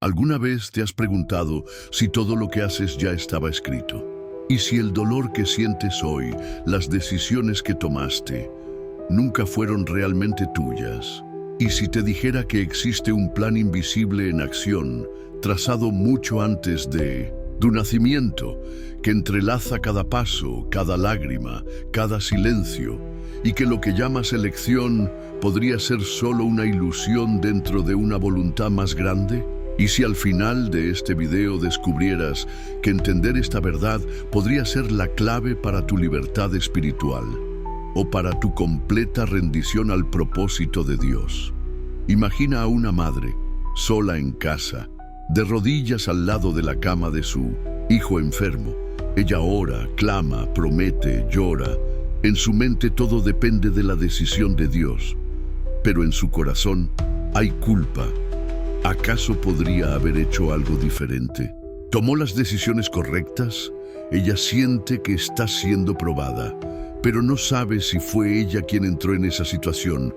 ¿Alguna vez te has preguntado si todo lo que haces ya estaba escrito? ¿Y si el dolor que sientes hoy, las decisiones que tomaste, nunca fueron realmente tuyas? ¿Y si te dijera que existe un plan invisible en acción, trazado mucho antes de tu nacimiento, que entrelaza cada paso, cada lágrima, cada silencio, y que lo que llamas elección podría ser solo una ilusión dentro de una voluntad más grande? ¿Y si al final de este video descubrieras que entender esta verdad podría ser la clave para tu libertad espiritual o para tu completa rendición al propósito de Dios? Imagina a una madre, sola en casa, de rodillas al lado de la cama de su hijo enfermo. Ella ora, clama, promete, llora. En su mente todo depende de la decisión de Dios, pero en su corazón hay culpa. ¿Acaso podría haber hecho algo diferente? ¿Tomó las decisiones correctas? Ella siente que está siendo probada, pero no sabe si fue ella quien entró en esa situación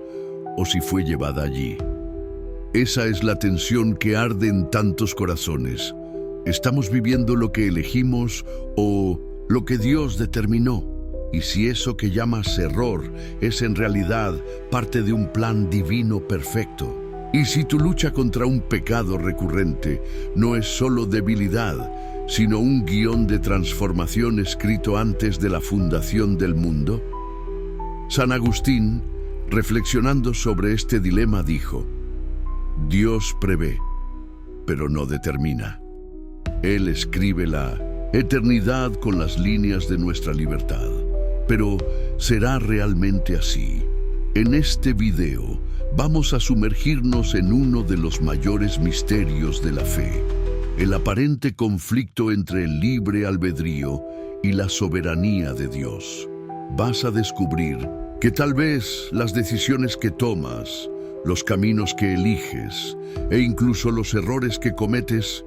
o si fue llevada allí. Esa es la tensión que arde en tantos corazones. ¿Estamos viviendo lo que elegimos o lo que Dios determinó? Y si eso que llamas error es en realidad parte de un plan divino perfecto. Y si tu lucha contra un pecado recurrente no es solo debilidad, sino un guión de transformación escrito antes de la fundación del mundo. San Agustín, reflexionando sobre este dilema, dijo: Dios prevé, pero no determina. Él escribe la eternidad con las líneas de nuestra libertad. Pero, ¿será realmente así? En este video vamos a sumergirnos en uno de los mayores misterios de la fe, el aparente conflicto entre el libre albedrío y la soberanía de Dios. Vas a descubrir que tal vez las decisiones que tomas, los caminos que eliges e incluso los errores que cometes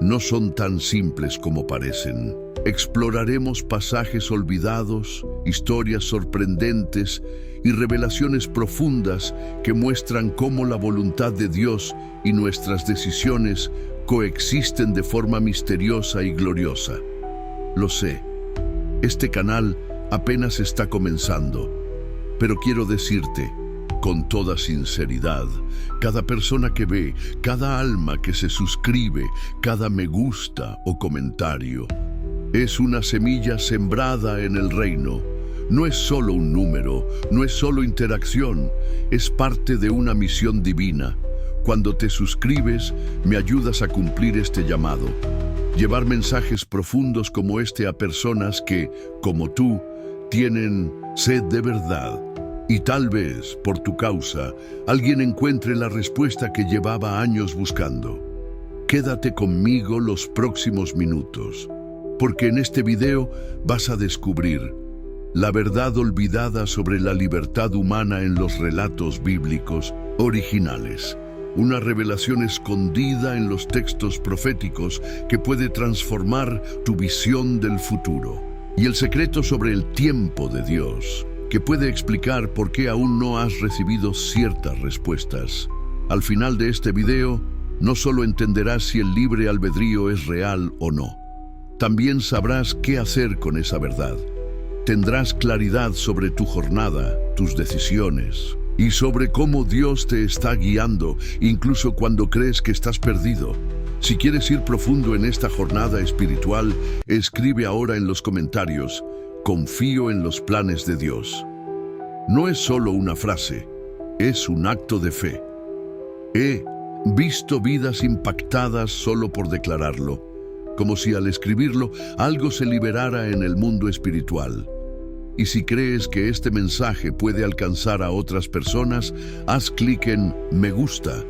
no son tan simples como parecen. Exploraremos pasajes olvidados, historias sorprendentes y revelaciones profundas que muestran cómo la voluntad de Dios y nuestras decisiones coexisten de forma misteriosa y gloriosa. Lo sé, este canal apenas está comenzando, pero quiero decirte, con toda sinceridad, cada persona que ve, cada alma que se suscribe, cada me gusta o comentario, es una semilla sembrada en el reino. No es solo un número, no es solo interacción, es parte de una misión divina. Cuando te suscribes, me ayudas a cumplir este llamado. Llevar mensajes profundos como este a personas que, como tú, tienen sed de verdad. Y tal vez, por tu causa, alguien encuentre la respuesta que llevaba años buscando. Quédate conmigo los próximos minutos, porque en este video vas a descubrir la verdad olvidada sobre la libertad humana en los relatos bíblicos originales. Una revelación escondida en los textos proféticos que puede transformar tu visión del futuro. Y el secreto sobre el tiempo de Dios, que puede explicar por qué aún no has recibido ciertas respuestas. Al final de este video, no solo entenderás si el libre albedrío es real o no, también sabrás qué hacer con esa verdad. Tendrás claridad sobre tu jornada, tus decisiones, y sobre cómo Dios te está guiando, incluso cuando crees que estás perdido. Si quieres ir profundo en esta jornada espiritual, escribe ahora en los comentarios: confío en los planes de Dios. No es solo una frase, es un acto de fe. He visto vidas impactadas solo por declararlo, como si al escribirlo algo se liberara en el mundo espiritual. Y si crees que este mensaje puede alcanzar a otras personas, haz clic en me gusta.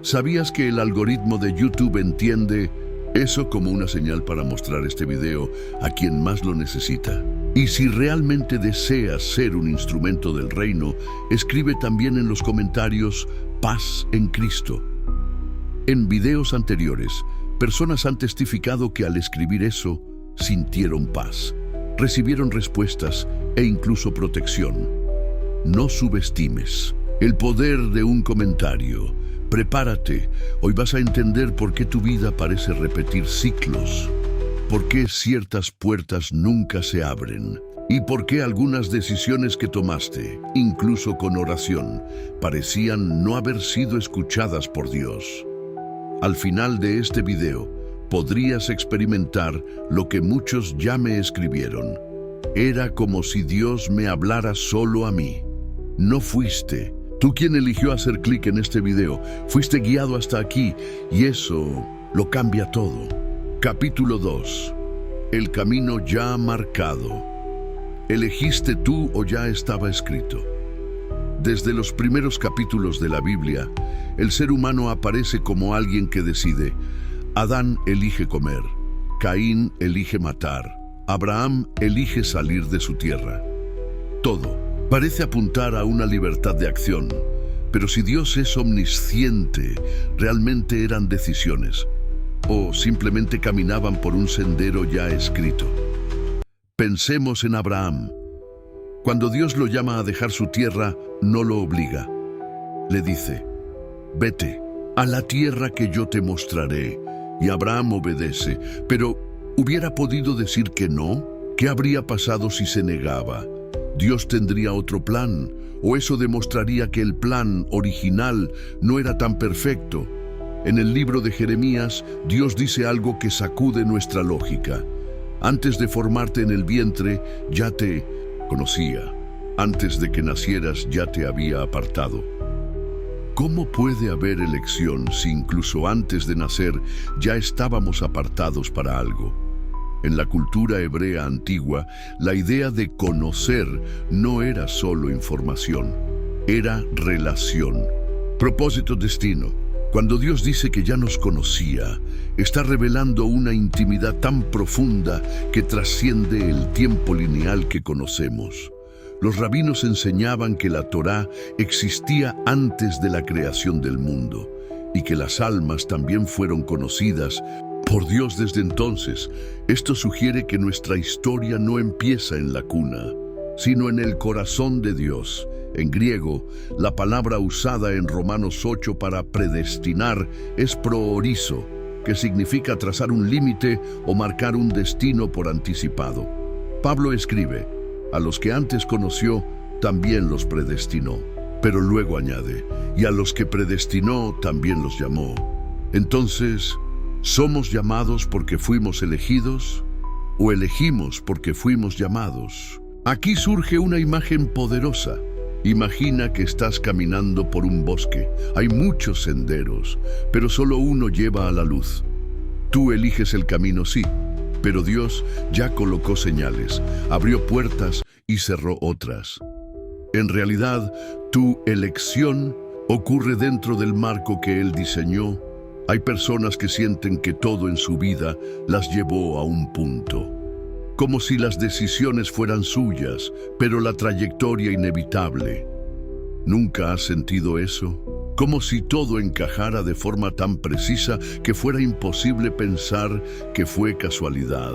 ¿Sabías que el algoritmo de YouTube entiende eso como una señal para mostrar este video a quien más lo necesita? Y si realmente deseas ser un instrumento del reino, escribe también en los comentarios paz en Cristo. En videos anteriores, personas han testificado que al escribir eso, sintieron paz, recibieron respuestas e incluso protección. No subestimes el poder de un comentario. Prepárate, hoy vas a entender por qué tu vida parece repetir ciclos, por qué ciertas puertas nunca se abren y por qué algunas decisiones que tomaste, incluso con oración, parecían no haber sido escuchadas por Dios. Al final de este video, podrías experimentar lo que muchos ya me escribieron. Era como si Dios me hablara solo a mí. No fuiste tú quien eligió hacer clic en este video, fuiste guiado hasta aquí y eso lo cambia todo. Capítulo 2. El camino ya marcado. ¿Elegiste tú o ya estaba escrito? Desde los primeros capítulos de la Biblia, el ser humano aparece como alguien que decide. Adán elige comer, Caín elige matar, Abraham elige salir de su tierra. Todo parece apuntar a una libertad de acción, pero si Dios es omnisciente, ¿realmente eran decisiones? ¿O simplemente caminaban por un sendero ya escrito? Pensemos en Abraham. Cuando Dios lo llama a dejar su tierra, no lo obliga. Le dice, vete a la tierra que yo te mostraré. Y Abraham obedece, pero ¿hubiera podido decir que no? ¿Qué habría pasado si se negaba? ¿Dios tendría otro plan? ¿O eso demostraría que el plan original no era tan perfecto? En el libro de Jeremías, Dios dice algo que sacude nuestra lógica. Antes de formarte en el vientre, ya te conocía. Antes de que nacieras, ya te había apartado. ¿Cómo puede haber elección si incluso antes de nacer ya estábamos apartados para algo? En la cultura hebrea antigua, la idea de conocer no era solo información, era relación. Propósito, destino. Cuando Dios dice que ya nos conocía, está revelando una intimidad tan profunda que trasciende el tiempo lineal que conocemos. Los rabinos enseñaban que la Torá existía antes de la creación del mundo y que las almas también fueron conocidas por Dios desde entonces. Esto sugiere que nuestra historia no empieza en la cuna, sino en el corazón de Dios. En griego, la palabra usada en Romanos 8 para predestinar es proorizo, que significa trazar un límite o marcar un destino por anticipado. Pablo escribe, a los que antes conoció, también los predestinó. Pero luego añade, y a los que predestinó, también los llamó. Entonces, ¿somos llamados porque fuimos elegidos? ¿O elegimos porque fuimos llamados? Aquí surge una imagen poderosa. Imagina que estás caminando por un bosque. Hay muchos senderos, pero solo uno lleva a la luz. Tú eliges el camino, sí, pero Dios ya colocó señales, abrió puertas y cerró otras. En realidad, tu elección ocurre dentro del marco que Él diseñó. Hay personas que sienten que todo en su vida las llevó a un punto, como si las decisiones fueran suyas, pero la trayectoria inevitable. ¿Nunca has sentido eso? Como si todo encajara de forma tan precisa que fuera imposible pensar que fue casualidad.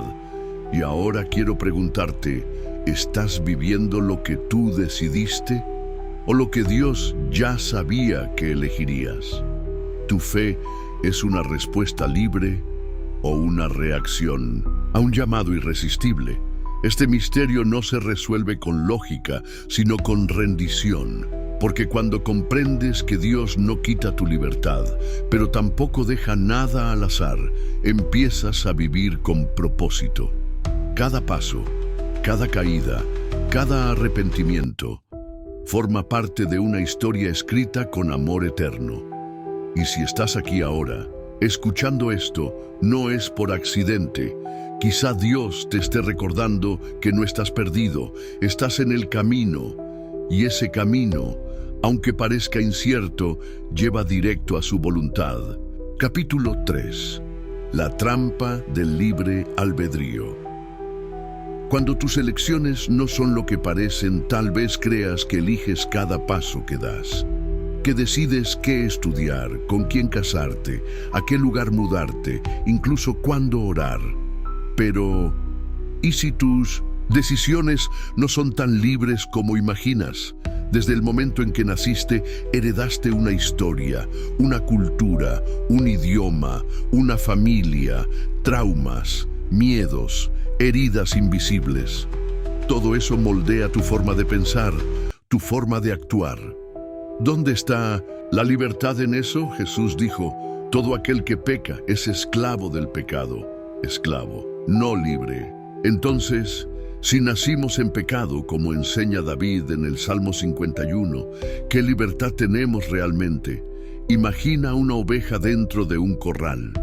Y ahora quiero preguntarte, ¿estás viviendo lo que tú decidiste o lo que Dios ya sabía que elegirías? ¿Tu fe es una respuesta libre o una reacción a un llamado irresistible? Este misterio no se resuelve con lógica, sino con rendición. Porque cuando comprendes que Dios no quita tu libertad, pero tampoco deja nada al azar, empiezas a vivir con propósito. Cada paso, cada caída, cada arrepentimiento, forma parte de una historia escrita con amor eterno. Y si estás aquí ahora, escuchando esto, no es por accidente. Quizá Dios te esté recordando que no estás perdido, estás en el camino. Y ese camino, aunque parezca incierto, lleva directo a su voluntad. Capítulo 3. La trampa del libre albedrío. Cuando tus elecciones no son lo que parecen, tal vez creas que eliges cada paso que das, que decides qué estudiar, con quién casarte, a qué lugar mudarte, incluso cuándo orar. Pero, ¿y si tus Decisiones no son tan libres como imaginas. Desde el momento en que naciste, heredaste una historia, una cultura, un idioma, una familia, traumas, miedos, heridas invisibles. Todo eso moldea tu forma de pensar, tu forma de actuar. ¿Dónde está la libertad en eso? Jesús dijo, todo aquel que peca es esclavo del pecado. Esclavo, no libre. Entonces, si nacimos en pecado, como enseña David en el Salmo 51, ¿qué libertad tenemos realmente? Imagina una oveja dentro de un corral.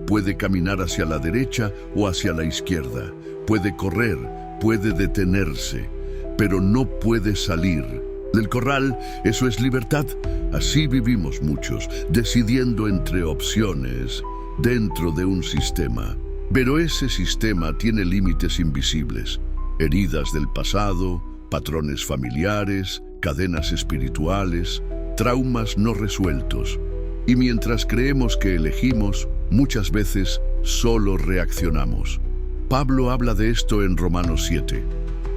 Puede caminar hacia la derecha o hacia la izquierda. Puede correr, puede detenerse, pero no puede salir del corral. Eso es libertad. Así vivimos muchos, decidiendo entre opciones dentro de un sistema. Pero ese sistema tiene límites invisibles. Heridas del pasado, patrones familiares, cadenas espirituales, traumas no resueltos. Y mientras creemos que elegimos, muchas veces solo reaccionamos. Pablo habla de esto en Romanos 7.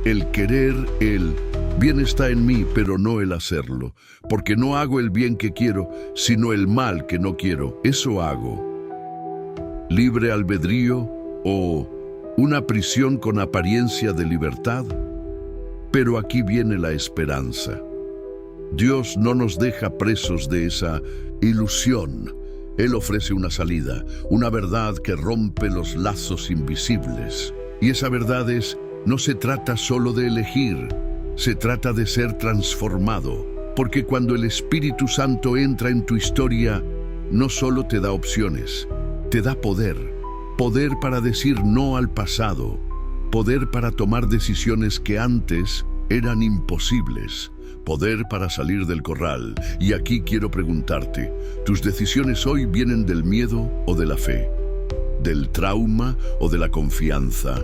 El querer, el bien está en mí, pero no el hacerlo. Porque no hago el bien que quiero, sino el mal que no quiero. Eso hago. ¿Libre albedrío o una prisión con apariencia de libertad? Pero aquí viene la esperanza. Dios no nos deja presos de esa ilusión. Él ofrece una salida, una verdad que rompe los lazos invisibles. Y esa verdad es, no se trata solo de elegir, se trata de ser transformado. Porque cuando el Espíritu Santo entra en tu historia, no solo te da opciones, te da poder. Poder para decir no al pasado, poder para tomar decisiones que antes eran imposibles, poder para salir del corral. Y aquí quiero preguntarte, ¿tus decisiones hoy vienen del miedo o de la fe? ¿Del trauma o de la confianza?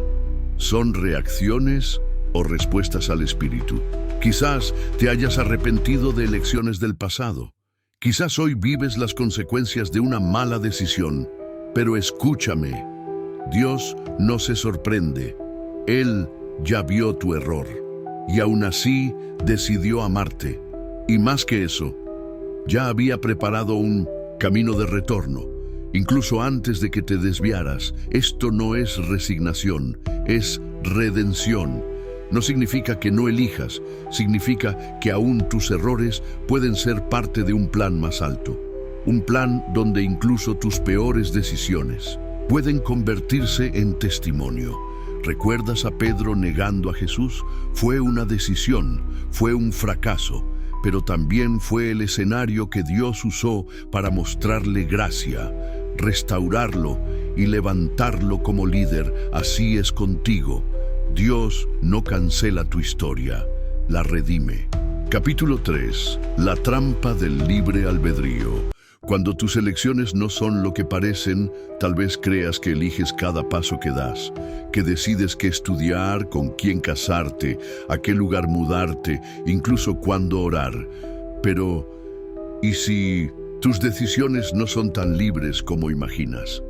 ¿Son reacciones o respuestas al Espíritu? Quizás te hayas arrepentido de elecciones del pasado. Quizás hoy vives las consecuencias de una mala decisión. Pero escúchame, Dios no se sorprende. Él ya vio tu error y aún así decidió amarte. Y más que eso, ya había preparado un camino de retorno, incluso antes de que te desviaras. Esto no es resignación, es redención. No significa que no elijas, significa que aún tus errores pueden ser parte de un plan más alto. Un plan donde incluso tus peores decisiones pueden convertirse en testimonio. ¿Recuerdas a Pedro negando a Jesús? Fue una decisión, fue un fracaso, pero también fue el escenario que Dios usó para mostrarle gracia, restaurarlo y levantarlo como líder. Así es contigo. Dios no cancela tu historia, la redime. Capítulo 3. La trampa del libre albedrío. Cuando tus elecciones no son lo que parecen, tal vez creas que eliges cada paso que das, que decides qué estudiar, con quién casarte, a qué lugar mudarte, incluso cuándo orar. Pero, ¿y si tus decisiones no son tan libres como imaginas?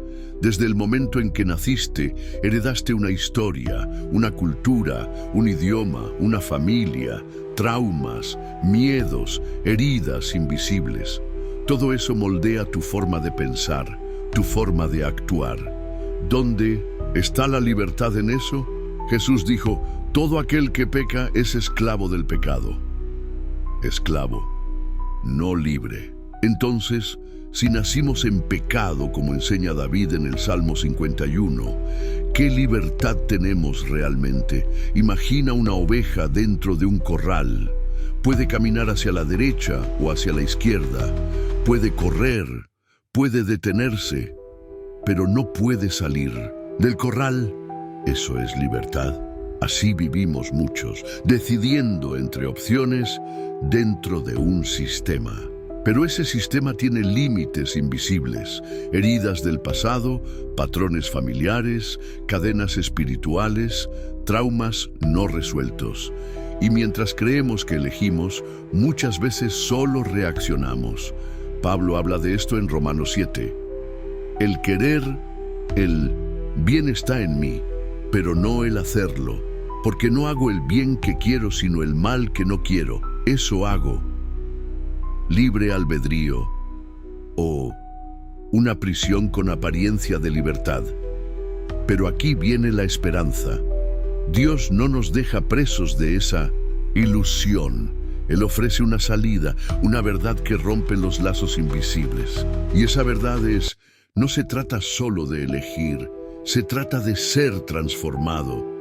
Desde el momento en que naciste, heredaste una historia, una cultura, un idioma, una familia, traumas, miedos, heridas invisibles. Todo eso moldea tu forma de pensar, tu forma de actuar. ¿Dónde está la libertad en eso? Jesús dijo, todo aquel que peca es esclavo del pecado. Esclavo, no libre. Entonces, si nacimos en pecado, como enseña David en el Salmo 51, ¿qué libertad tenemos realmente? Imagina una oveja dentro de un corral. Puede caminar hacia la derecha o hacia la izquierda. Puede correr, puede detenerse, pero no puede salir del corral. Eso es libertad. Así vivimos muchos, decidiendo entre opciones dentro de un sistema. Pero ese sistema tiene límites invisibles, heridas del pasado, patrones familiares, cadenas espirituales, traumas no resueltos. Y mientras creemos que elegimos, muchas veces solo reaccionamos. Pablo habla de esto en Romanos 7. El querer, el bien está en mí, pero no el hacerlo. porque no hago el bien que quiero, sino el mal que no quiero. Eso hago. Libre albedrío o una prisión con apariencia de libertad. Pero aquí viene la esperanza. Dios no nos deja presos de esa ilusión. Él ofrece una salida, una verdad que rompe los lazos invisibles. Y esa verdad no se trata solo de elegir, se trata de ser transformado.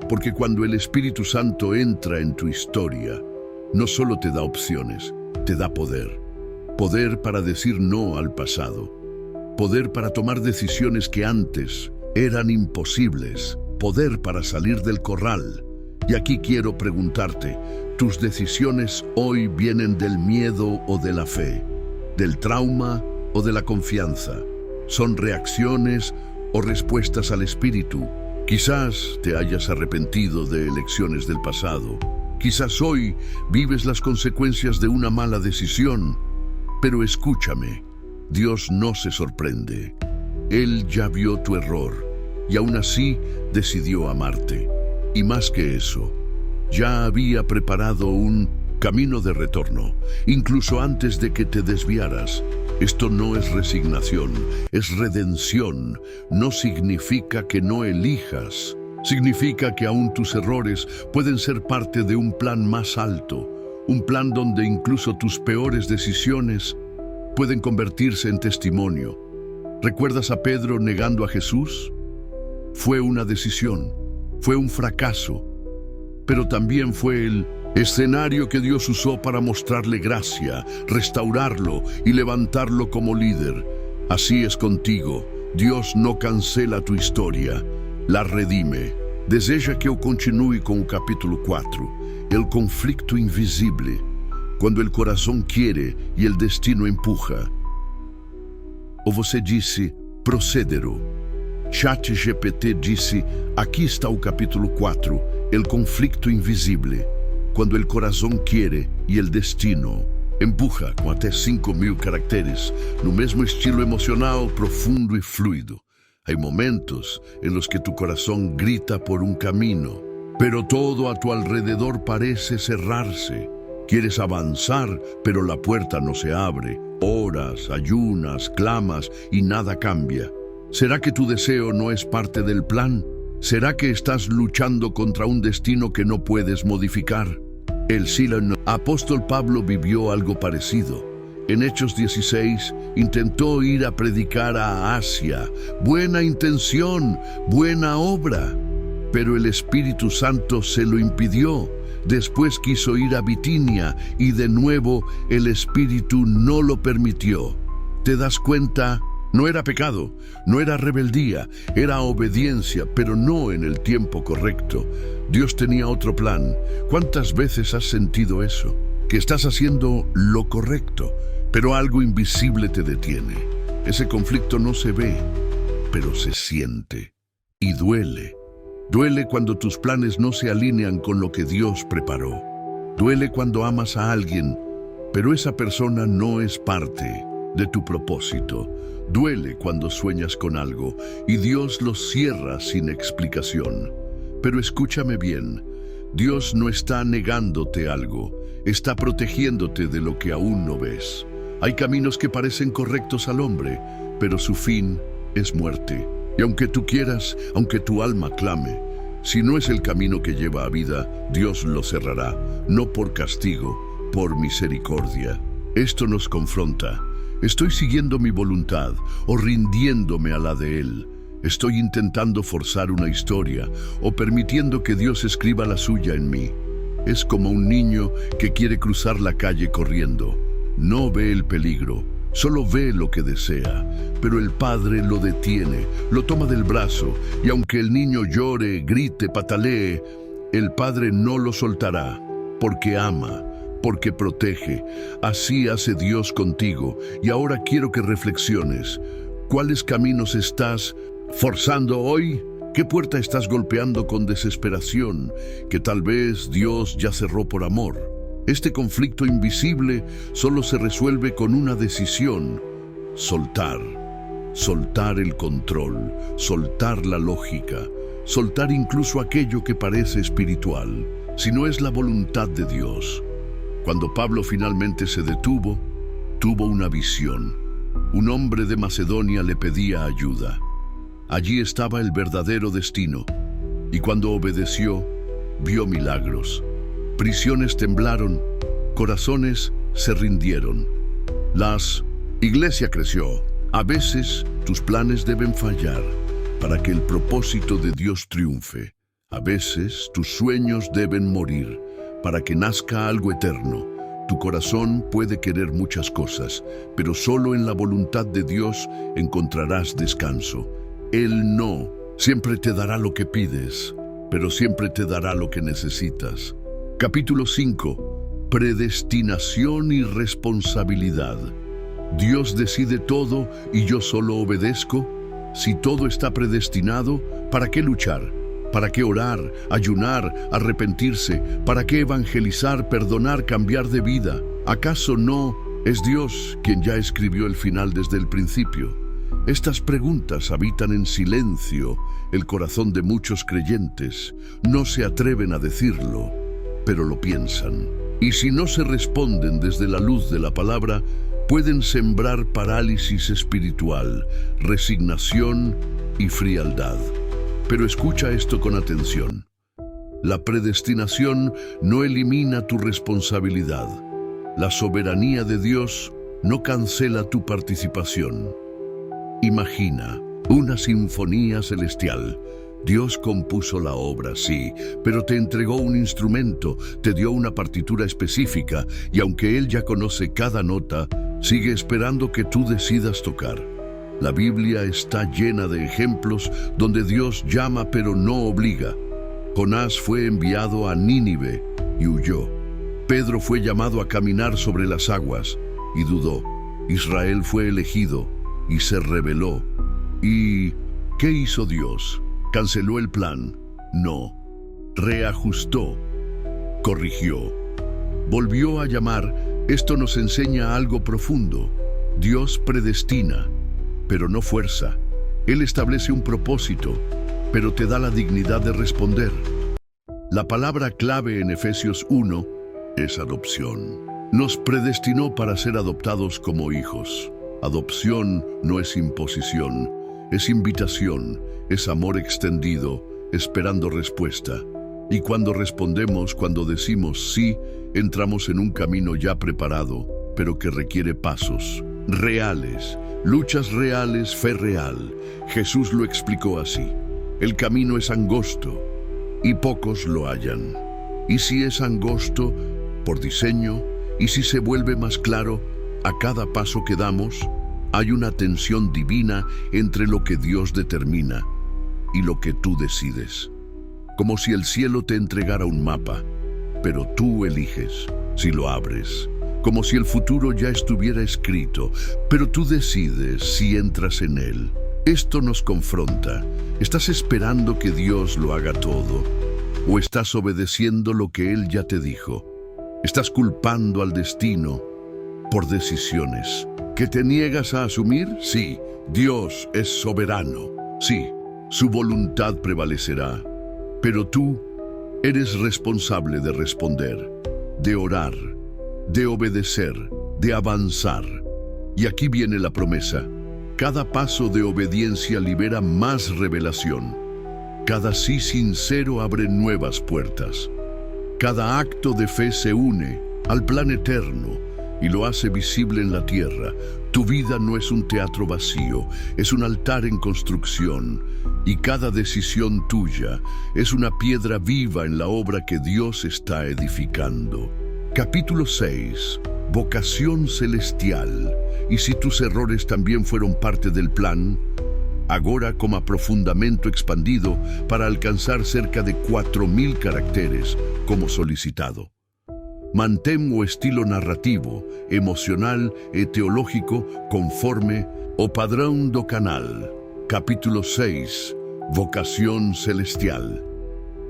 Porque cuando el Espíritu Santo entra en tu historia, no solo te da opciones, te da poder. Poder para decir no al pasado. Poder para tomar decisiones que antes eran imposibles. Poder para salir del corral. Y aquí quiero preguntarte, ¿tus decisiones hoy vienen del miedo o de la fe? ¿Del trauma o de la confianza? ¿Son reacciones o respuestas al Espíritu? Quizás te hayas arrepentido de elecciones del pasado. Quizás hoy vives las consecuencias de una mala decisión. Pero escúchame, Dios no se sorprende. Él ya vio tu error y aún así decidió amarte. Y más que eso, ya había preparado un camino de retorno, incluso antes de que te desviaras. Esto no es resignación, es redención. No significa que no elijas. Significa que aún tus errores pueden ser parte de un plan más alto, un plan donde incluso tus peores decisiones pueden convertirse en testimonio. ¿Recuerdas a Pedro negando a Jesús? Fue una decisión, fue un fracaso, pero también fue el escenario que Dios usó para mostrarle gracia, restaurarlo y levantarlo como líder. Así es contigo. Dios no cancela tu historia, la redime. Deseja que eu continue com o capítulo 4, el conflicto invisible, quando o coração quiere e o destino empuja. Ou você disse, procedero. ChatGPT disse, aqui está o capítulo 4, el conflicto invisible, quando o coração quiere e o destino empuja, com até 5.000 caracteres, no mesmo estilo emocional, profundo e fluido. Hay momentos en los que tu corazón grita por un camino, pero todo a tu alrededor parece cerrarse. Quieres avanzar, pero la puerta no se abre. Oras, ayunas, clamas y nada cambia. ¿Será que tu deseo no es parte del plan? ¿Será que estás luchando contra un destino que no puedes modificar? El apóstol Pablo vivió algo parecido. En Hechos 16, intentó ir a predicar a Asia. Buena intención, buena obra. Pero el Espíritu Santo se lo impidió. Después quiso ir a Bitinia y de nuevo el Espíritu no lo permitió. ¿Te das cuenta? No era pecado, no era rebeldía, era obediencia, pero no en el tiempo correcto. Dios tenía otro plan. ¿Cuántas veces has sentido eso? Que estás haciendo lo correcto, pero algo invisible te detiene. Ese conflicto no se ve, pero se siente. Y duele. Duele cuando tus planes no se alinean con lo que Dios preparó. Duele cuando amas a alguien, pero esa persona no es parte de tu propósito. Duele cuando sueñas con algo y Dios lo cierra sin explicación. Pero escúchame bien, Dios no está negándote algo, está protegiéndote de lo que aún no ves. Hay caminos que parecen correctos al hombre, pero su fin es muerte. Y aunque tú quieras, aunque tu alma clame, si no es el camino que lleva a vida, Dios lo cerrará, no por castigo, por misericordia. Esto nos confronta. ¿Estoy siguiendo mi voluntad o rindiéndome a la de Él? ¿Estoy intentando forzar una historia o permitiendo que Dios escriba la suya en mí? Es como un niño que quiere cruzar la calle corriendo. No ve el peligro, solo ve lo que desea, pero el padre lo detiene, lo toma del brazo, y aunque el niño llore, grite, patalee, el padre no lo soltará, porque ama, porque protege. Así hace Dios contigo, y ahora quiero que reflexiones. ¿Cuáles caminos estás forzando hoy? ¿Qué puerta estás golpeando con desesperación, que tal vez Dios ya cerró por amor? Este conflicto invisible solo se resuelve con una decisión: soltar. Soltar el control, soltar la lógica, soltar incluso aquello que parece espiritual, si no es la voluntad de Dios. Cuando Pablo finalmente se detuvo, tuvo una visión. Un hombre de Macedonia le pedía ayuda. Allí estaba el verdadero destino, y cuando obedeció, vio milagros. Prisiones temblaron, corazones se rindieron. La iglesia creció. A veces tus planes deben fallar para que el propósito de Dios triunfe. A veces tus sueños deben morir para que nazca algo eterno. Tu corazón puede querer muchas cosas, pero solo en la voluntad de Dios encontrarás descanso. Él no siempre te dará lo que pides, pero siempre te dará lo que necesitas. Capítulo 5. Predestinación y responsabilidad. Dios decide todo y yo solo obedezco. Si todo está predestinado, ¿para qué luchar? ¿Para qué orar, ayunar, arrepentirse? ¿Para qué evangelizar, perdonar, cambiar de vida? ¿Acaso no es Dios quien ya escribió el final desde el principio? Estas preguntas habitan en silencio el corazón de muchos creyentes. No se atreven a decirlo, pero lo piensan. Y si no se responden desde la luz de la palabra, pueden sembrar parálisis espiritual, resignación y frialdad. Pero escucha esto con atención. La predestinación no elimina tu responsabilidad. La soberanía de Dios no cancela tu participación. Imagina una sinfonía celestial. Dios compuso la obra, sí, pero te entregó un instrumento, te dio una partitura específica, y aunque Él ya conoce cada nota, sigue esperando que tú decidas tocar. La Biblia está llena de ejemplos donde Dios llama pero no obliga. Jonás fue enviado a Nínive y huyó. Pedro fue llamado a caminar sobre las aguas y dudó. Israel fue elegido y se rebeló. ¿Y qué hizo Dios? ¿Canceló el plan? No. Reajustó. Corrigió. Volvió a llamar. Esto nos enseña algo profundo. Dios predestina, pero no fuerza. Él establece un propósito, pero te da la dignidad de responder. La palabra clave en Efesios 1 es adopción. Nos predestinó para ser adoptados como hijos. Adopción no es imposición, es invitación, es amor extendido, esperando respuesta. Y cuando respondemos, cuando decimos sí, entramos en un camino ya preparado, pero que requiere pasos reales, luchas reales, fe real. Jesús lo explicó así: el camino es angosto y pocos lo hallan. Y si es angosto, por diseño, y si se vuelve más claro, a cada paso que damos, hay una tensión divina entre lo que Dios determina y lo que tú decides. Como si el cielo te entregara un mapa, pero tú eliges si lo abres. Como si el futuro ya estuviera escrito, pero tú decides si entras en él. Esto nos confronta. ¿Estás esperando que Dios lo haga todo? ¿O estás obedeciendo lo que Él ya te dijo? ¿Estás culpando al destino por decisiones que te niegas a asumir? Sí, Dios es soberano. Sí, su voluntad prevalecerá. Pero tú eres responsable de responder, de orar, de obedecer, de avanzar. Y aquí viene la promesa. Cada paso de obediencia libera más revelación. Cada sí sincero abre nuevas puertas. Cada acto de fe se une al plan eterno y lo hace visible en la tierra. Tu vida no es un teatro vacío, es un altar en construcción. Y cada decisión tuya es una piedra viva en la obra que Dios está edificando. Capítulo 6. Vocación celestial. Y si tus errores también fueron parte del plan, agora como aprofundamento expandido para alcanzar cerca de 4.000 caracteres como solicitado. Mantén o estilo narrativo, emocional e teológico conforme o padrón do canal. Capítulo 6. Vocación celestial.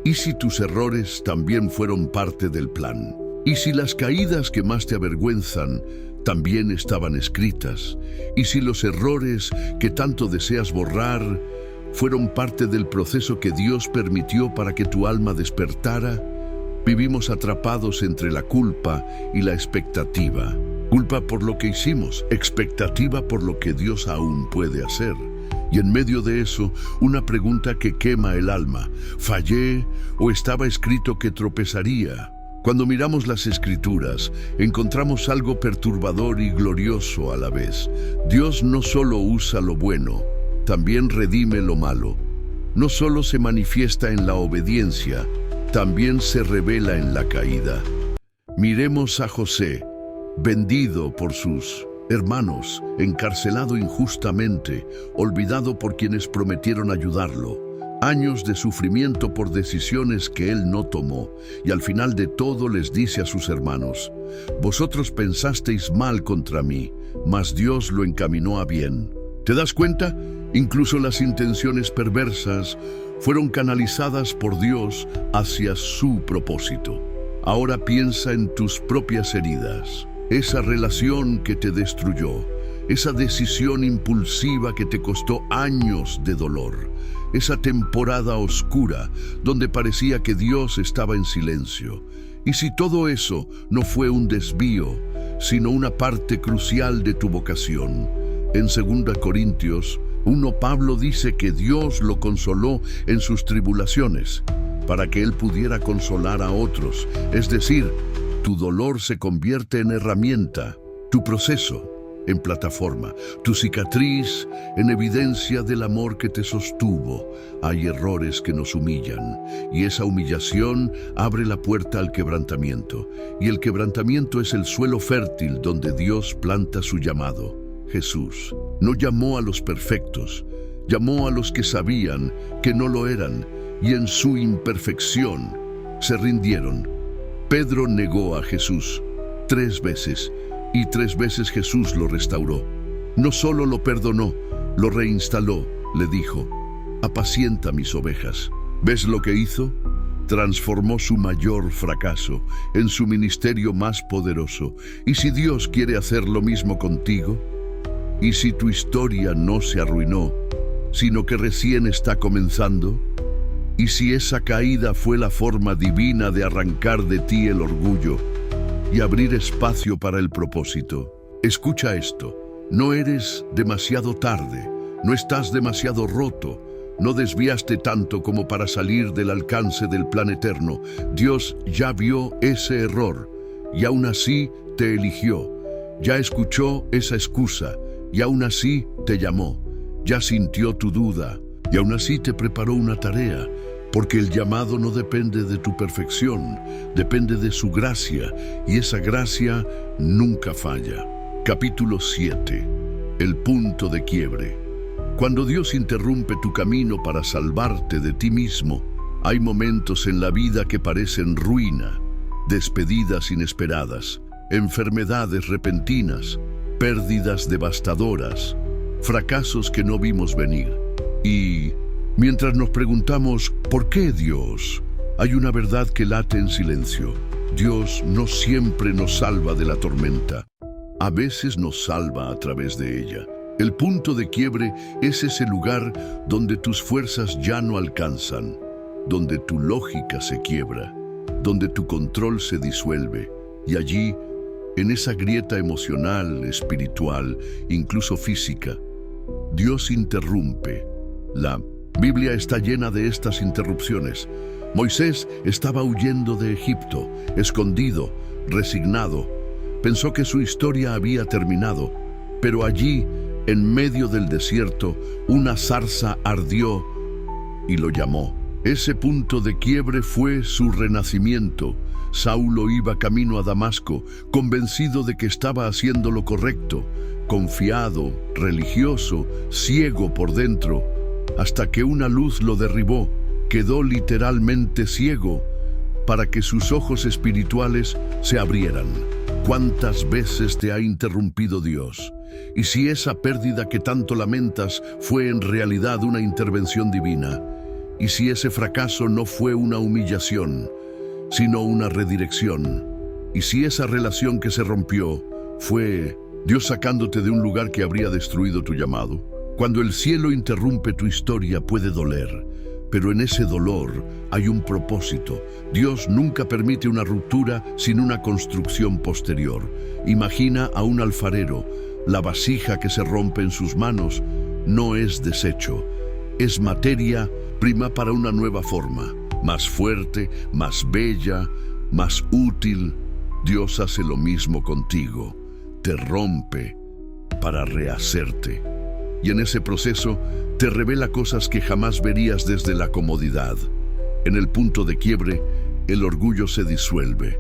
¿Y si tus errores también fueron parte del plan? ¿Y si las caídas que más te avergüenzan también estaban escritas? ¿Y si los errores que tanto deseas borrar fueron parte del proceso que Dios permitió para que tu alma despertara. Vivimos atrapados entre la culpa y la expectativa. Culpa por lo que hicimos, expectativa por lo que Dios aún puede hacer. Y en medio de eso, una pregunta que quema el alma: ¿fallé o estaba escrito que tropezaría? Cuando miramos las Escrituras, encontramos algo perturbador y glorioso a la vez. Dios no solo usa lo bueno, también redime lo malo. No solo se manifiesta en la obediencia, también se revela en la caída. Miremos a José, vendido por sus hermanos, encarcelado injustamente, olvidado por quienes prometieron ayudarlo. Años de sufrimiento por decisiones que él no tomó, y al final de todo les dice a sus hermanos: vosotros pensasteis mal contra mí, mas Dios lo encaminó a bien. ¿Te das cuenta? Incluso las intenciones perversas fueron canalizadas por Dios hacia su propósito. Ahora piensa en tus propias heridas, esa relación que te destruyó, esa decisión impulsiva que te costó años de dolor, esa temporada oscura donde parecía que Dios estaba en silencio. Y si todo eso no fue un desvío, sino una parte crucial de tu vocación. En 2 Corintios 1, Pablo dice que Dios lo consoló en sus tribulaciones, para que él pudiera consolar a otros. Es decir, tu dolor se convierte en herramienta, tu proceso en plataforma, tu cicatriz en evidencia del amor que te sostuvo. Hay errores que nos humillan, y esa humillación abre la puerta al quebrantamiento. Y el quebrantamiento es el suelo fértil donde Dios planta su llamado. Jesús no llamó a los perfectos, llamó a los que sabían que no lo eran, y en su imperfección se rindieron. Pedro negó a Jesús 3 veces, y 3 veces Jesús lo restauró. No solo lo perdonó, lo reinstaló. Le dijo: apacienta mis ovejas. ¿Ves lo que hizo? Transformó su mayor fracaso en su ministerio más poderoso. ¿Y si Dios quiere hacer lo mismo contigo? ¿Y si tu historia no se arruinó, sino que recién está comenzando? ¿Y si esa caída fue la forma divina de arrancar de ti el orgullo y abrir espacio para el propósito? Escucha esto: no eres demasiado tarde, no estás demasiado roto, no desviaste tanto como para salir del alcance del plan eterno. Dios ya vio ese error y aún así te eligió. Ya escuchó esa excusa y aún así te llamó. Ya sintió tu duda y aún así te preparó una tarea. Porque el llamado no depende de tu perfección, depende de su gracia, y esa gracia nunca falla. Capítulo 7. El punto de quiebre. Cuando Dios interrumpe tu camino para salvarte de ti mismo, hay momentos en la vida que parecen ruina, despedidas inesperadas, enfermedades repentinas, pérdidas devastadoras, fracasos que no vimos venir. Y mientras nos preguntamos, ¿por qué Dios? Hay una verdad que late en silencio. Dios no siempre nos salva de la tormenta. A veces nos salva a través de ella. El punto de quiebre es ese lugar donde tus fuerzas ya no alcanzan, donde tu lógica se quiebra, donde tu control se disuelve. Y allí, en esa grieta emocional, espiritual, incluso física, Dios interrumpe. La Biblia está llena de estas interrupciones. Moisés estaba huyendo de Egipto, escondido, resignado. Pensó que su historia había terminado, pero allí, en medio del desierto, una zarza ardió y lo llamó. Ese punto de quiebre fue su renacimiento. Saulo iba camino a Damasco, convencido de que estaba haciendo lo correcto, confiado, religioso, ciego por dentro, hasta que una luz lo derribó. Quedó literalmente ciego para que sus ojos espirituales se abrieran. ¿Cuántas veces te ha interrumpido Dios? Y si esa pérdida que tanto lamentas fue en realidad una intervención divina, y si ese fracaso no fue una humillación, sino una redirección, y si esa relación que se rompió fue Dios sacándote de un lugar que habría destruido tu llamado. Cuando el cielo interrumpe tu historia puede doler, pero en ese dolor hay un propósito. Dios nunca permite una ruptura sin una construcción posterior. Imagina a un alfarero. La vasija que se rompe en sus manos no es desecho, es materia prima para una nueva forma, más fuerte, más bella, más útil. Dios hace lo mismo contigo, te rompe para rehacerte. Y en ese proceso te revela cosas que jamás verías desde la comodidad. En el punto de quiebre, el orgullo se disuelve.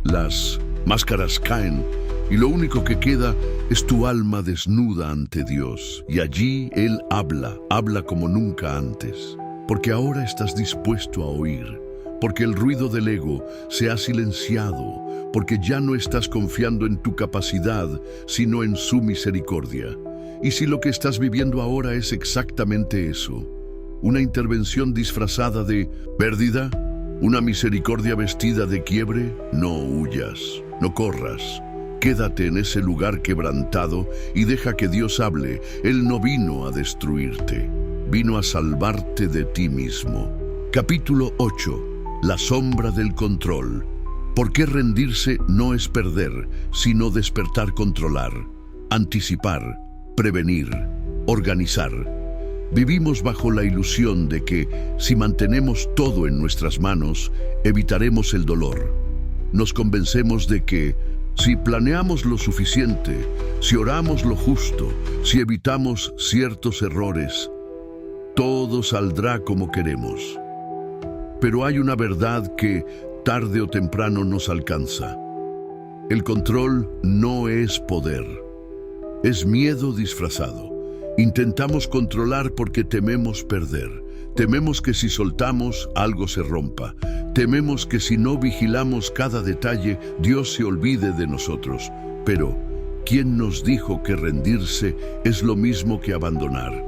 Las máscaras caen y lo único que queda es tu alma desnuda ante Dios. Y allí Él habla como nunca antes. Porque ahora estás dispuesto a oír. Porque el ruido del ego se ha silenciado. Porque ya no estás confiando en tu capacidad, sino en su misericordia. Y si lo que estás viviendo ahora es exactamente eso, una intervención disfrazada de pérdida, una misericordia vestida de quiebre, no huyas, no corras. Quédate en ese lugar quebrantado y deja que Dios hable. Él no vino a destruirte, vino a salvarte de ti mismo. Capítulo 8. La sombra del control. ¿Por qué rendirse no es perder, sino despertar, controlar, anticipar, prevenir, organizar? Vivimos bajo la ilusión de que, si mantenemos todo en nuestras manos, evitaremos el dolor. Nos convencemos de que, si planeamos lo suficiente, si oramos lo justo, si evitamos ciertos errores, todo saldrá como queremos. Pero hay una verdad que, tarde o temprano, nos alcanza. El control no es poder. Es miedo disfrazado. Intentamos controlar porque tememos perder. Tememos que si soltamos, algo se rompa. Tememos que si no vigilamos cada detalle, Dios se olvide de nosotros. Pero, ¿quién nos dijo que rendirse es lo mismo que abandonar?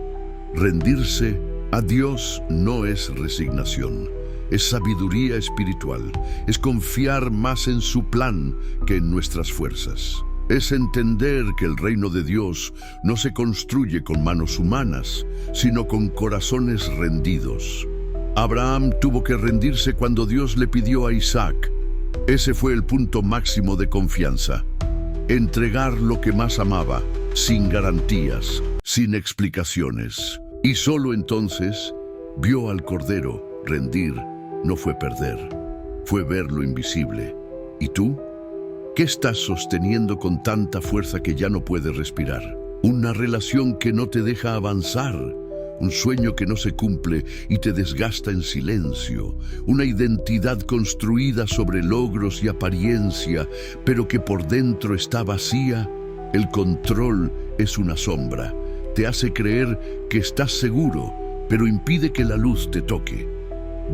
Rendirse a Dios no es resignación. Es sabiduría espiritual. Es confiar más en su plan que en nuestras fuerzas. Es entender que el reino de Dios no se construye con manos humanas, sino con corazones rendidos. Abraham tuvo que rendirse cuando Dios le pidió a Isaac. Ese fue el punto máximo de confianza. Entregar lo que más amaba, sin garantías, sin explicaciones. Y solo entonces vio al Cordero. Rendir no fue perder, fue ver lo invisible. ¿Y tú? ¿Qué estás sosteniendo con tanta fuerza que ya no puedes respirar? Una relación que no te deja avanzar, un sueño que no se cumple y te desgasta en silencio, una identidad construida sobre logros y apariencia, pero que por dentro está vacía. El control es una sombra, te hace creer que estás seguro, pero impide que la luz te toque.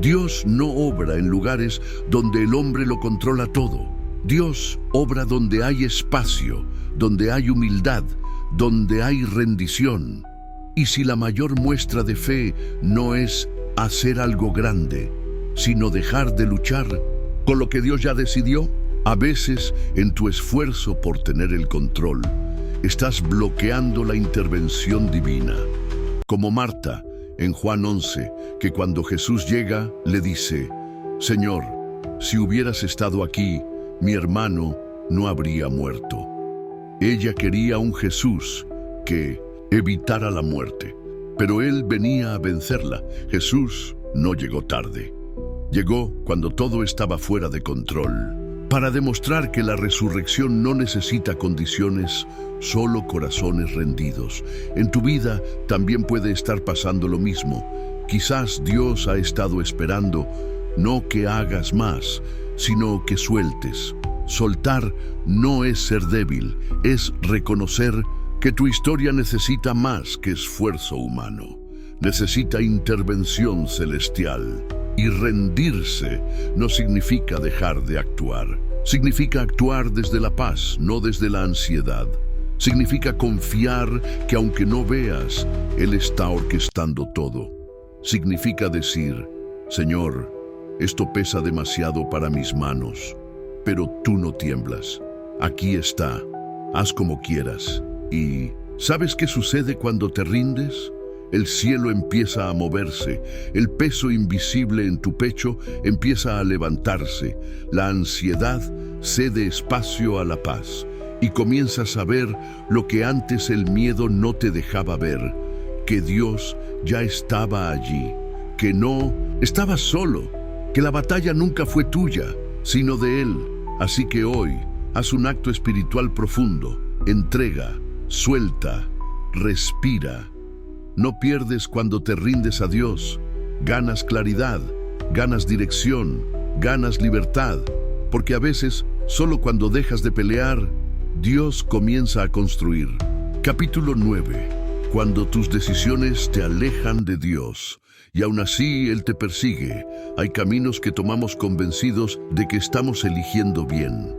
Dios no obra en lugares donde el hombre lo controla todo. Dios obra donde hay espacio, donde hay humildad, donde hay rendición. Y si la mayor muestra de fe no es hacer algo grande, sino dejar de luchar con lo que Dios ya decidió, a veces en tu esfuerzo por tener el control, estás bloqueando la intervención divina. Como Marta, en Juan 11, que cuando Jesús llega, le dice: Señor, si hubieras estado aquí, mi hermano no habría muerto. Ella quería un Jesús que evitara la muerte, pero Él venía a vencerla. Jesús no llegó tarde. Llegó cuando todo estaba fuera de control, para demostrar que la resurrección no necesita condiciones, solo corazones rendidos. En tu vida también puede estar pasando lo mismo. Quizás Dios ha estado esperando no que hagas más, sino que sueltes. Soltar no es ser débil, es reconocer que tu historia necesita más que esfuerzo humano. Necesita intervención celestial. Y rendirse no significa dejar de actuar. Significa actuar desde la paz, no desde la ansiedad. Significa confiar que aunque no veas, Él está orquestando todo. Significa decir: Señor, esto pesa demasiado para mis manos, pero tú no tiemblas. Aquí está, haz como quieras. Y ¿Sabes qué sucede cuando te rindes? El cielo empieza a moverse, el peso invisible en tu pecho empieza a levantarse, la ansiedad cede espacio a la paz y comienzas a ver lo que antes el miedo no te dejaba ver, que Dios ya estaba allí, que no estabas solo, que la batalla nunca fue tuya, sino de Él. Así que hoy, haz un acto espiritual profundo, entrega, suelta, respira. No pierdes cuando te rindes a Dios, ganas claridad, ganas dirección, ganas libertad, porque a veces, solo cuando dejas de pelear, Dios comienza a construir. Capítulo 9. Cuando tus decisiones te alejan de Dios, y aún así Él te persigue, hay caminos que tomamos convencidos de que estamos eligiendo bien.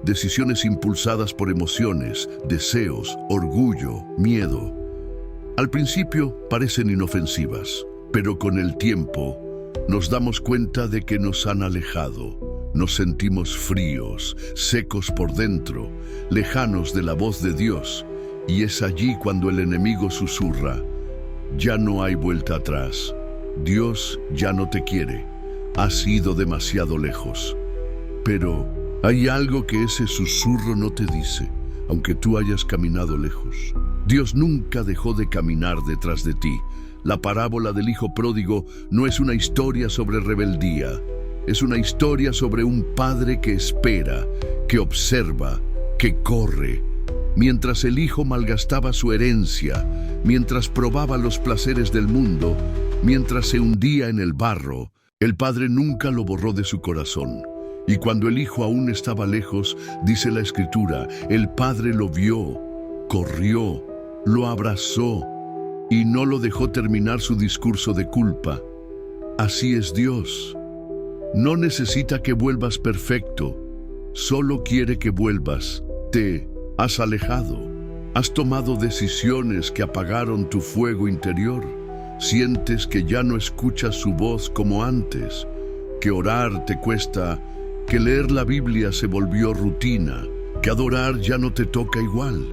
Decisiones impulsadas por emociones, deseos, orgullo, miedo. Al principio parecen inofensivas, pero con el tiempo nos damos cuenta de que nos han alejado. Nos sentimos fríos, secos por dentro, lejanos de la voz de Dios, y es allí cuando el enemigo susurra: ya no hay vuelta atrás, Dios ya no te quiere, has ido demasiado lejos. Pero hay algo que ese susurro no te dice, aunque tú hayas caminado lejos. Dios nunca dejó de caminar detrás de ti. La parábola del hijo pródigo no es una historia sobre rebeldía, es una historia sobre un padre que espera, que observa, que corre. Mientras el hijo malgastaba su herencia, mientras probaba los placeres del mundo, mientras se hundía en el barro, el padre nunca lo borró de su corazón. Y cuando el hijo aún estaba lejos, dice la Escritura, el padre lo vio, corrió, lo abrazó y no lo dejó terminar su discurso de culpa. Así es Dios. No necesita que vuelvas perfecto, solo quiere que vuelvas. Te has alejado, has tomado decisiones que apagaron tu fuego interior. Sientes que ya no escuchas su voz como antes, que orar te cuesta, que leer la Biblia se volvió rutina, que adorar ya no te toca igual.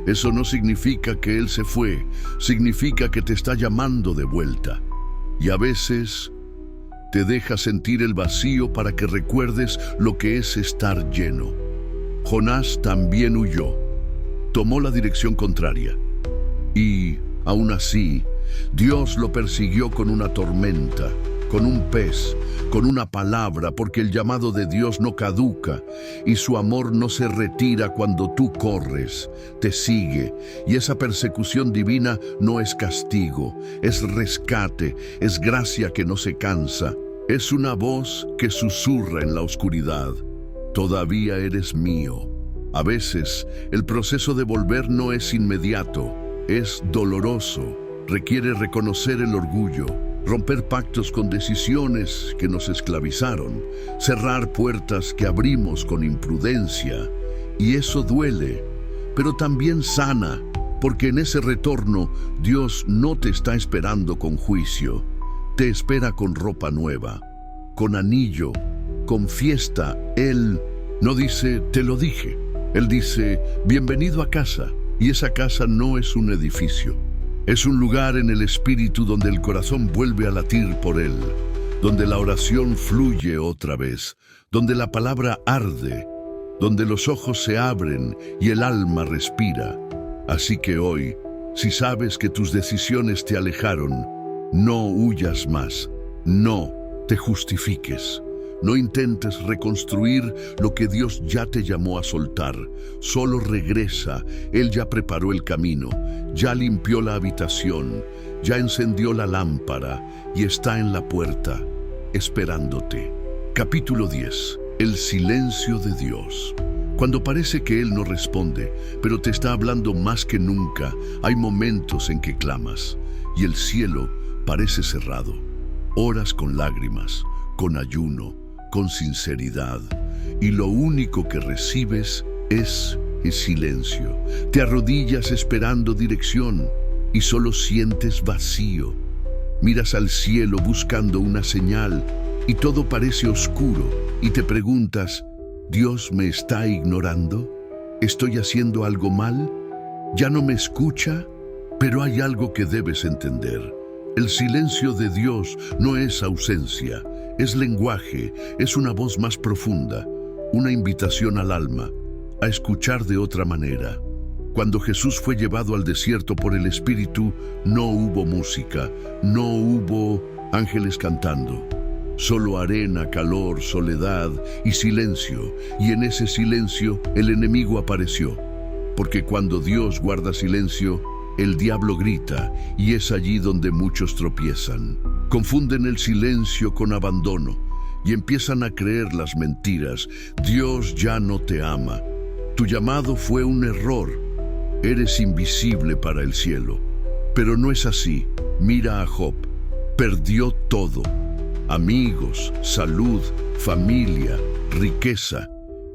Eso no significa que Él se fue, significa que te está llamando de vuelta. Y a veces te deja sentir el vacío para que recuerdes lo que es estar lleno. Jonás también huyó, tomó la dirección contraria. Y, aún así, Dios lo persiguió con una tormenta, con un pez, con una palabra, porque el llamado de Dios no caduca y su amor no se retira cuando tú corres, te sigue. Y esa persecución divina no es castigo, es rescate, es gracia que no se cansa. Es una voz que susurra en la oscuridad: todavía eres mío. A veces, el proceso de volver no es inmediato, es doloroso, requiere reconocer el orgullo, romper pactos con decisiones que nos esclavizaron, cerrar puertas que abrimos con imprudencia. Y eso duele, pero también sana, porque en ese retorno Dios no te está esperando con juicio, te espera con ropa nueva, con anillo, con fiesta. Él no dice, te lo dije, Él dice, bienvenido a casa. Y esa casa no es un edificio. Es un lugar en el espíritu donde el corazón vuelve a latir por Él, donde la oración fluye otra vez, donde la palabra arde, donde los ojos se abren y el alma respira. Así que hoy, si sabes que tus decisiones te alejaron, no huyas más, no te justifiques. No intentes reconstruir lo que Dios ya te llamó a soltar. Solo regresa. Él ya preparó el camino, ya limpió la habitación, ya encendió la lámpara y está en la puerta, esperándote. Capítulo 10. El silencio de Dios. Cuando parece que Él no responde, pero te está hablando más que nunca, hay momentos en que clamas y el cielo parece cerrado. Oras con lágrimas, con ayuno, con sinceridad, y lo único que recibes es el silencio. Te arrodillas esperando dirección y solo sientes vacío. Miras al cielo buscando una señal y todo parece oscuro y te preguntas, ¿Dios me está ignorando? ¿Estoy haciendo algo mal? ¿Ya no me escucha? Pero hay algo que debes entender. El silencio de Dios no es ausencia, es lenguaje, es una voz más profunda, una invitación al alma a escuchar de otra manera. Cuando Jesús fue llevado al desierto por el Espíritu, no hubo música, no hubo ángeles cantando. Solo arena, calor, soledad y silencio. Y en ese silencio el enemigo apareció. Porque cuando Dios guarda silencio, el diablo grita, y es allí donde muchos tropiezan. Confunden el silencio con abandono y empiezan a creer las mentiras. Dios ya no te ama. Tu llamado fue un error. Eres invisible para el cielo. Pero no es así. Mira a Job. Perdió todo. Amigos, salud, familia, riqueza.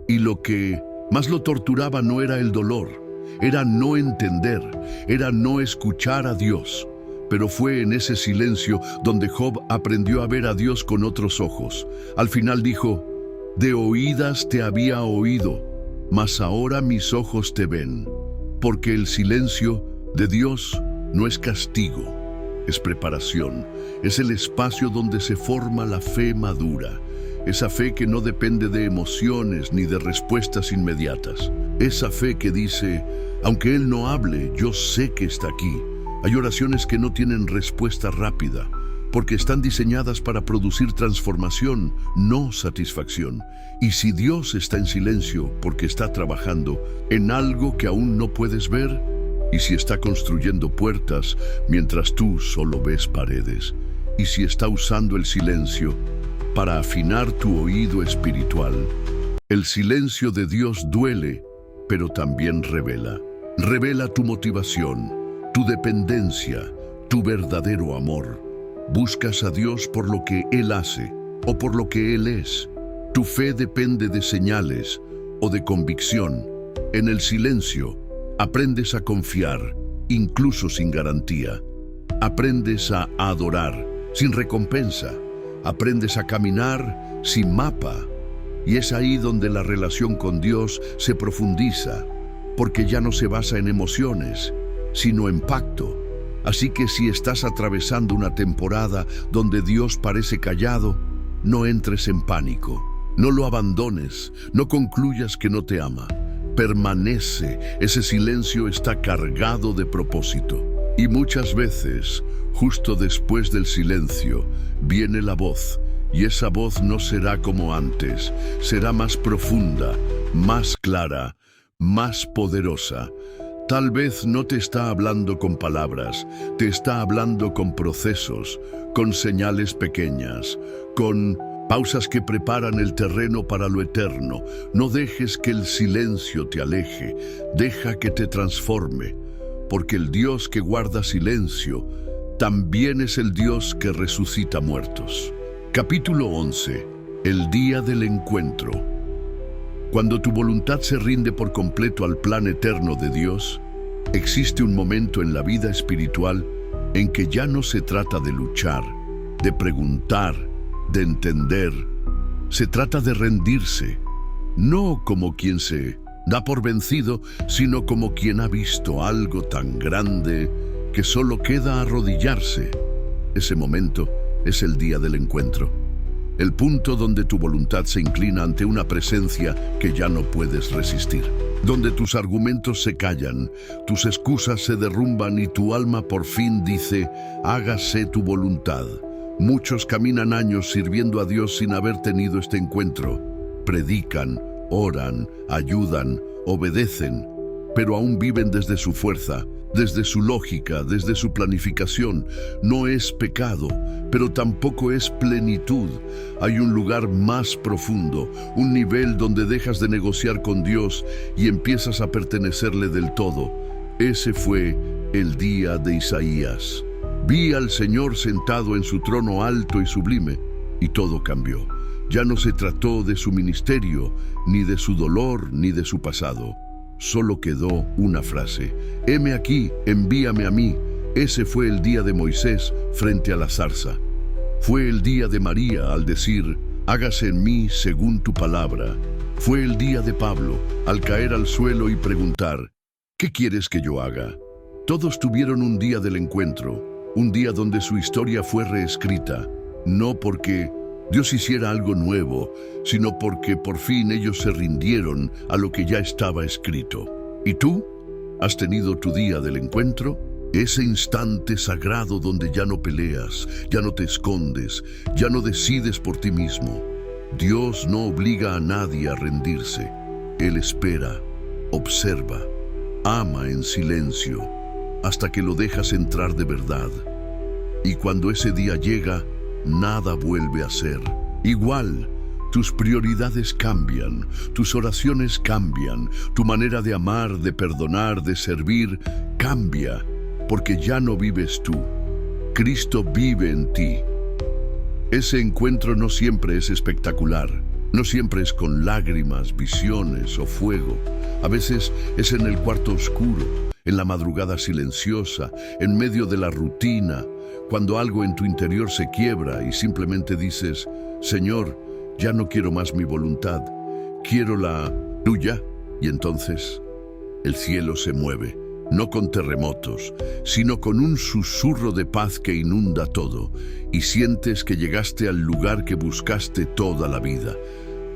Y lo que más lo torturaba no era el dolor. Era no entender, era no escuchar a Dios. Pero fue en ese silencio donde Job aprendió a ver a Dios con otros ojos. Al final dijo, de oídas te había oído, mas ahora mis ojos te ven. Porque el silencio de Dios no es castigo, es preparación. Es el espacio donde se forma la fe madura. Esa fe que no depende de emociones ni de respuestas inmediatas. Esa fe que dice, aunque Él no hable, yo sé que está aquí. Hay oraciones que no tienen respuesta rápida, porque están diseñadas para producir transformación, no satisfacción. Y si Dios está en silencio porque está trabajando en algo que aún no puedes ver, y si está construyendo puertas mientras tú solo ves paredes, y si está usando el silencio para afinar tu oído espiritual, el silencio de Dios duele, pero también revela. Revela tu motivación, tu dependencia, tu verdadero amor. Buscas a Dios por lo que Él hace o por lo que Él es. Tu fe depende de señales o de convicción. En el silencio, aprendes a confiar, incluso sin garantía. Aprendes a adorar, sin recompensa. Aprendes a caminar sin mapa. Y es ahí donde la relación con Dios se profundiza, porque ya no se basa en emociones, sino en pacto. Así que si estás atravesando una temporada donde Dios parece callado, no entres en pánico. No lo abandones, no concluyas que no te ama. Permanece, ese silencio está cargado de propósito. Y muchas veces, justo después del silencio, viene la voz. Y esa voz no será como antes, será más profunda, más clara, más poderosa. Tal vez no te está hablando con palabras, te está hablando con procesos, con señales pequeñas, con pausas que preparan el terreno para lo eterno. No dejes que el silencio te aleje, deja que te transforme, porque el Dios que guarda silencio también es el Dios que resucita muertos. Capítulo 11. El día del encuentro. Cuando tu voluntad se rinde por completo al plan eterno de Dios, existe un momento en la vida espiritual en que ya no se trata de luchar, de preguntar, de entender. Se trata de rendirse, no como quien se da por vencido, sino como quien ha visto algo tan grande que solo queda arrodillarse. Ese momento es el día del encuentro, el punto donde tu voluntad se inclina ante una presencia que ya no puedes resistir, donde tus argumentos se callan, tus excusas se derrumban y tu alma por fin dice, hágase tu voluntad. Muchos caminan años sirviendo a Dios sin haber tenido este encuentro. Predican, oran, ayudan, obedecen, pero aún viven desde su fuerza, desde su lógica, desde su planificación. No es pecado, pero tampoco es plenitud. Hay un lugar más profundo, un nivel donde dejas de negociar con Dios y empiezas a pertenecerle del todo. Ese fue el día de Isaías. Vi al Señor sentado en su trono alto y sublime, y todo cambió. Ya no se trató de su ministerio, ni de su dolor, ni de su pasado. Solo quedó una frase: heme aquí, envíame a mí. Ese fue el día de Moisés frente a la zarza. Fue el día de María al decir, hágase en mí según tu palabra. Fue el día de Pablo al caer al suelo y preguntar, ¿Qué quieres que yo haga? Todos tuvieron un día del encuentro, un día donde su historia fue reescrita, no porque Dios hiciera algo nuevo, sino porque por fin ellos se rindieron a lo que ya estaba escrito. ¿Y tú? ¿Has tenido tu día del encuentro? Ese instante sagrado donde ya no peleas, ya no te escondes, ya no decides por ti mismo. Dios no obliga a nadie a rendirse. Él espera, observa, ama en silencio, hasta que lo dejas entrar de verdad. Y cuando ese día llega, nada vuelve a ser igual. Tus prioridades cambian, tus oraciones cambian, tu manera de amar, de perdonar, de servir, cambia, porque ya no vives tú. Cristo vive en ti. Ese encuentro no siempre es espectacular, no siempre es con lágrimas, visiones o fuego. A veces es en el cuarto oscuro, en la madrugada silenciosa, en medio de la rutina, cuando algo en tu interior se quiebra y simplemente dices, Señor, ya no quiero más mi voluntad, quiero la tuya. Y entonces el cielo se mueve, no con terremotos, sino con un susurro de paz que inunda todo, y sientes que llegaste al lugar que buscaste toda la vida.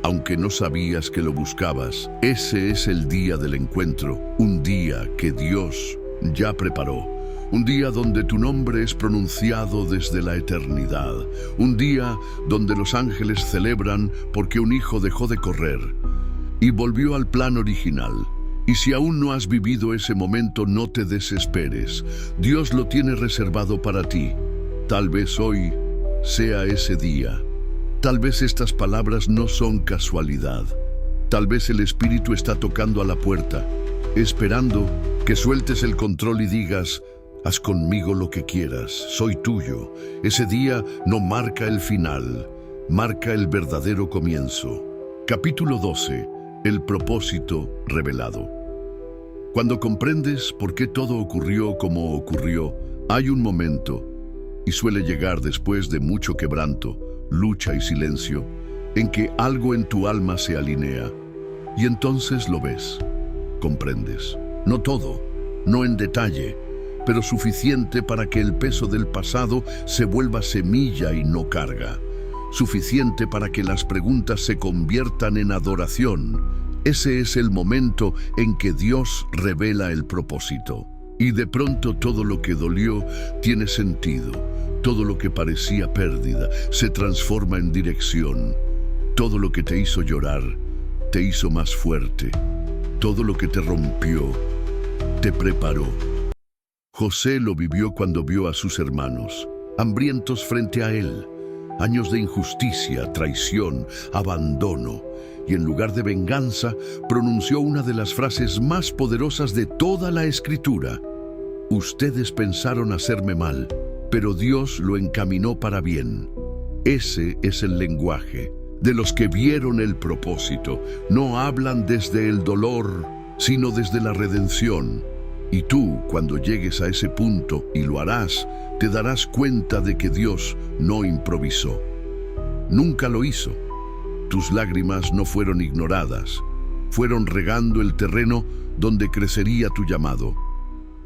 Aunque no sabías que lo buscabas, ese es el día del encuentro, un día que Dios ya preparó. Un día donde tu nombre es pronunciado desde la eternidad. Un día donde los ángeles celebran porque un hijo dejó de correr y volvió al plan original. Y si aún no has vivido ese momento, no te desesperes. Dios lo tiene reservado para ti. Tal vez hoy sea ese día. Tal vez estas palabras no son casualidad. Tal vez el Espíritu está tocando a la puerta, esperando que sueltes el control y digas, haz conmigo lo que quieras, soy tuyo. Ese día no marca el final, marca el verdadero comienzo. Capítulo 12. El propósito revelado. Cuando comprendes por qué todo ocurrió como ocurrió, hay un momento, y suele llegar después de mucho quebranto, lucha y silencio, en que algo en tu alma se alinea, y entonces lo ves, comprendes. No todo, no en detalle, pero suficiente para que el peso del pasado se vuelva semilla y no carga. Suficiente para que las preguntas se conviertan en adoración. Ese es el momento en que Dios revela el propósito. Y de pronto todo lo que dolió tiene sentido. Todo lo que parecía pérdida se transforma en dirección. Todo lo que te hizo llorar te hizo más fuerte. Todo lo que te rompió te preparó. José lo vivió cuando vio a sus hermanos, hambrientos frente a él. Años de injusticia, traición, abandono. Y en lugar de venganza, pronunció una de las frases más poderosas de toda la Escritura. Ustedes pensaron hacerme mal, pero Dios lo encaminó para bien. Ese es el lenguaje de los que vieron el propósito. No hablan desde el dolor, sino desde la redención. Y tú, cuando llegues a ese punto, y lo harás, te darás cuenta de que Dios no improvisó. Nunca lo hizo. Tus lágrimas no fueron ignoradas. Fueron regando el terreno donde crecería tu llamado.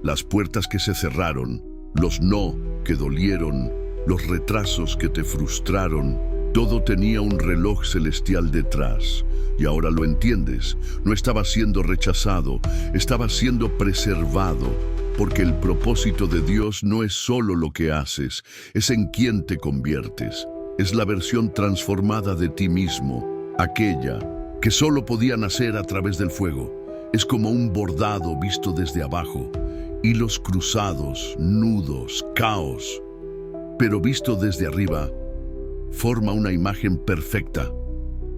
Las puertas que se cerraron, los no que dolieron, los retrasos que te frustraron, todo tenía un reloj celestial detrás. Y ahora lo entiendes. No estaba siendo rechazado, estaba siendo preservado. Porque el propósito de Dios no es solo lo que haces, es en quién te conviertes. Es la versión transformada de ti mismo, aquella que solo podía nacer a través del fuego. Es como un bordado visto desde abajo, hilos cruzados, nudos, caos. Pero visto desde arriba, forma una imagen perfecta.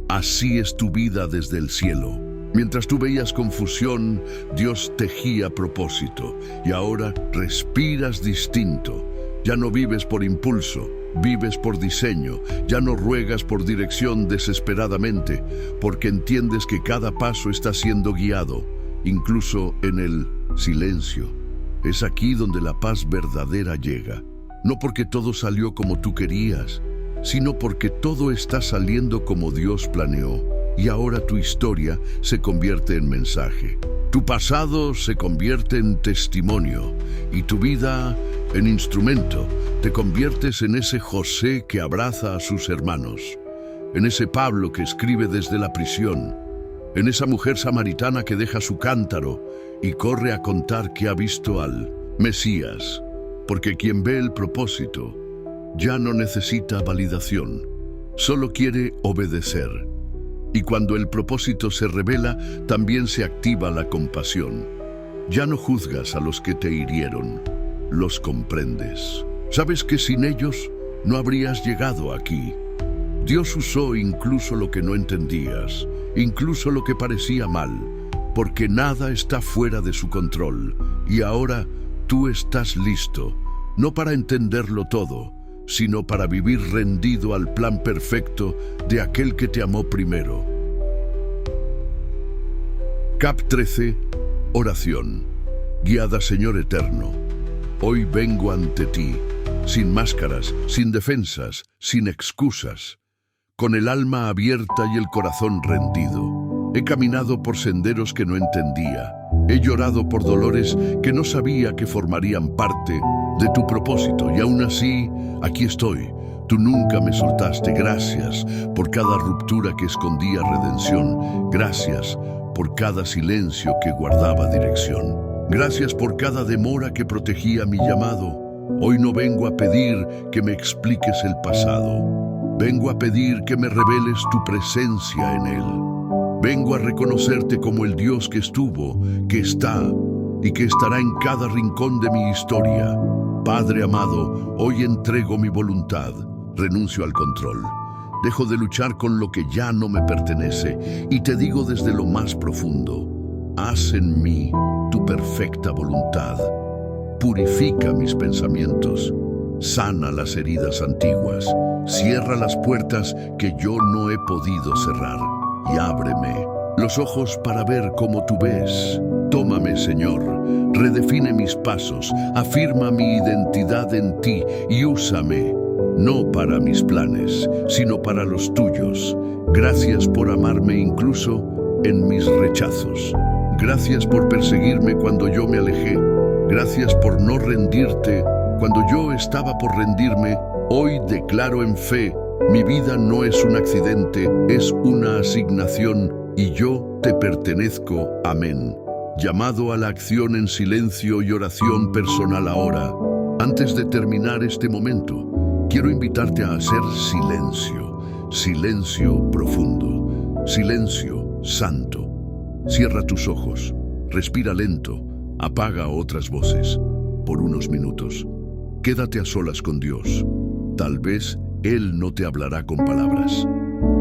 Así es tu vida desde el cielo. Mientras tú veías confusión, Dios tejía propósito. Y ahora respiras distinto. Ya no vives por impulso, vives por diseño. Ya no ruegas por dirección desesperadamente, porque entiendes que cada paso está siendo guiado, incluso en el silencio. Es aquí donde la paz verdadera llega. No porque todo salió como tú querías, sino porque todo está saliendo como Dios planeó. y ahora tu historia se convierte en mensaje. Tu pasado se convierte en testimonio y tu vida en instrumento. Te conviertes en ese José que abraza a sus hermanos, en ese Pablo que escribe desde la prisión, en esa mujer samaritana que deja su cántaro y corre a contar que ha visto al Mesías, porque quien ve el propósito ya no necesita validación, solo quiere obedecer. Y cuando el propósito se revela, también se activa la compasión. Ya no juzgas a los que te hirieron, los comprendes. Sabes que sin ellos no habrías llegado aquí. Dios usó incluso lo que no entendías, incluso lo que parecía mal, porque nada está fuera de su control. Y ahora tú estás listo, no para entenderlo todo, sino para vivir rendido al plan perfecto de aquel que te amó primero. Cap 13. Oración. Guiada Señor Eterno, hoy vengo ante ti, sin máscaras, sin defensas, sin excusas, con el alma abierta y el corazón rendido. He caminado por senderos que no entendía, he llorado por dolores que no sabía que formarían parte de tu propósito, y aún así, aquí estoy. Tú nunca me soltaste. Gracias por cada ruptura que escondía redención. Gracias por cada silencio que guardaba dirección. Gracias por cada demora que protegía mi llamado. Hoy no vengo a pedir que me expliques el pasado. Vengo a pedir que me reveles tu presencia en él. Vengo a reconocerte como el Dios que estuvo, que está y que estará en cada rincón de mi historia. Padre amado, hoy entrego mi voluntad, renuncio al control. Dejo de luchar con lo que ya no me pertenece y te digo desde lo más profundo, haz en mí tu perfecta voluntad. Purifica mis pensamientos, sana las heridas antiguas, cierra las puertas que yo no he podido cerrar y ábreme los ojos para ver como tú ves. Tómame, Señor, redefine mis pasos, afirma mi identidad en ti y úsame, no para mis planes, sino para los tuyos. Gracias por amarme incluso en mis rechazos. Gracias por perseguirme cuando yo me alejé. Gracias por no rendirte cuando yo estaba por rendirme. Hoy declaro en fe, mi vida no es un accidente, es una asignación y yo te pertenezco. Amén. Llamado a la acción en silencio y oración personal ahora. Antes de terminar este momento, quiero invitarte a hacer silencio, silencio profundo, silencio santo. Cierra tus ojos, respira lento, apaga otras voces por unos minutos. Quédate a solas con Dios. Tal vez Él no te hablará con palabras.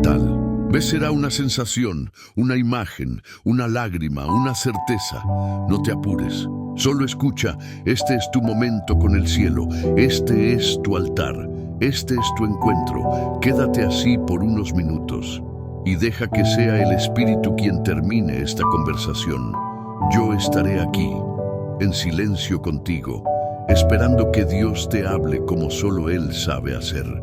Tal vez será una sensación, una imagen, una lágrima, una certeza. No te apures, solo escucha. Este es tu momento con el cielo, este es tu altar, este es tu encuentro. Quédate así por unos minutos y deja que sea el Espíritu quien termine esta conversación. Yo estaré aquí, en silencio contigo, esperando que Dios te hable como solo Él sabe hacer.